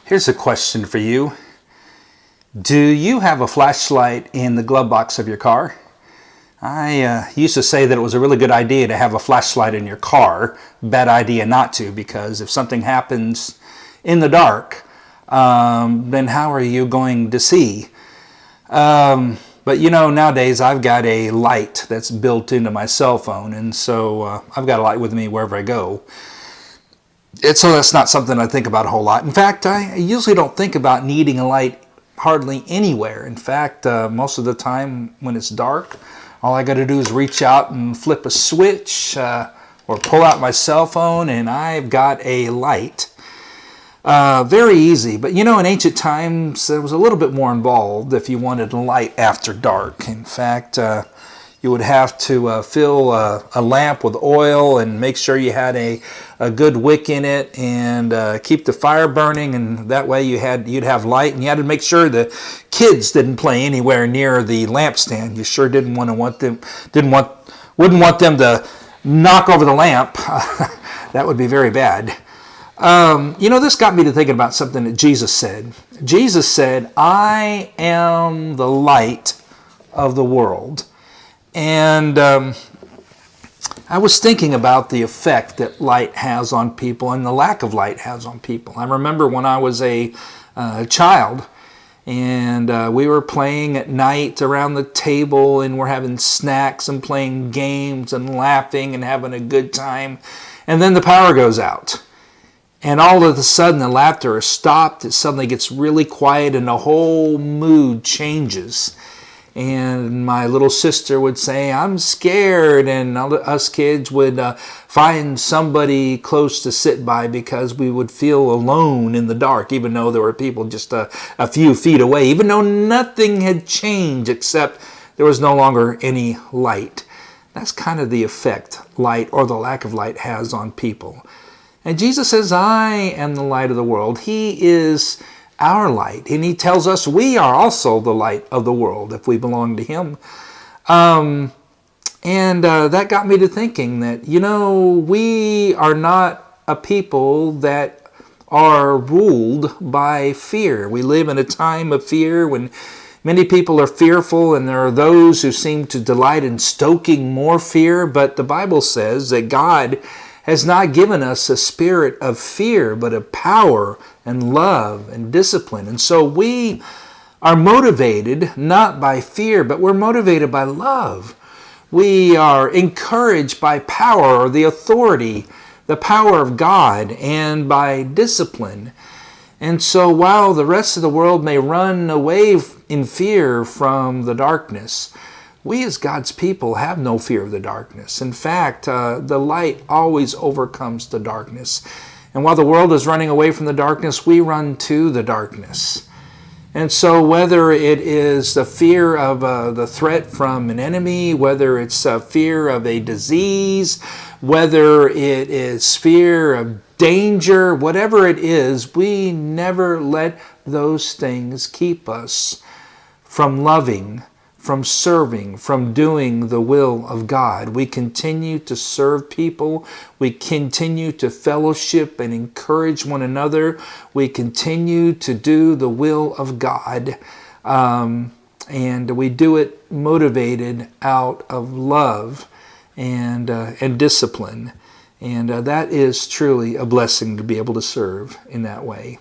Here's a question for you. Do you have a flashlight in the glove box of your car? I used to say that it was a really good idea to have a flashlight in your car. Bad idea not to, because if something happens in the dark, then how are you going to see? But you know, nowadays I've got a light that's built into my cell phone, and so I've got a light with me wherever I go. So that's not something I think about a whole lot. In fact, I usually don't think about needing a light hardly anywhere. In fact, most of the time when it's dark, all I got to do is reach out and flip a switch or pull out my cell phone and I've got a light. Very easy. But you know, in ancient times, it was a little bit more involved if you wanted a light after dark. In fact, you would have to fill a lamp with oil and make sure you had a good wick in it and keep the fire burning, and that way you'd have light. And you had to make sure the kids didn't play anywhere near the lampstand. You sure wouldn't want them to knock over the lamp. That would be very bad. You know, this got me to thinking about something that Jesus said. Jesus said, "I am the light of the world." And I was thinking about the effect that light has on people and the lack of light has on people. I remember when I was a child and we were playing at night around the table and we're having snacks and playing games and laughing and having a good time. And then the power goes out. And all of a sudden the laughter is stopped. It suddenly gets really quiet and the whole mood changes. And my little sister would say, "I'm scared," and us kids would find somebody close to sit by because we would feel alone in the dark, even though there were people just a few feet away, even though nothing had changed except there was no longer any light. That's kind of the effect light or the lack of light has on people. And Jesus says, "I am the light of the world." He is our light, and he tells us we are also the light of the world if we belong to him. That got me to thinking that, you know, we are not a people that are ruled by fear. We live in a time of fear when many people are fearful, and there are those who seem to delight in stoking more fear, but the Bible says that God has not given us a spirit of fear, but of power and love and discipline. And so we are motivated not by fear, but we're motivated by love. We are encouraged by power or the authority, the power of God, and by discipline. And so while the rest of the world may run away in fear from the darkness, we as God's people have no fear of the darkness. In fact, the light always overcomes the darkness. And while the world is running away from the darkness, we run to the darkness. And so whether it is the fear of the threat from an enemy, whether it's a fear of a disease, whether it is fear of danger, whatever it is, we never let those things keep us from loving, from serving, from doing the will of God. We continue to serve people. We continue to fellowship and encourage one another. We continue to do the will of God. And we do it motivated out of love and discipline. And that is truly a blessing to be able to serve in that way.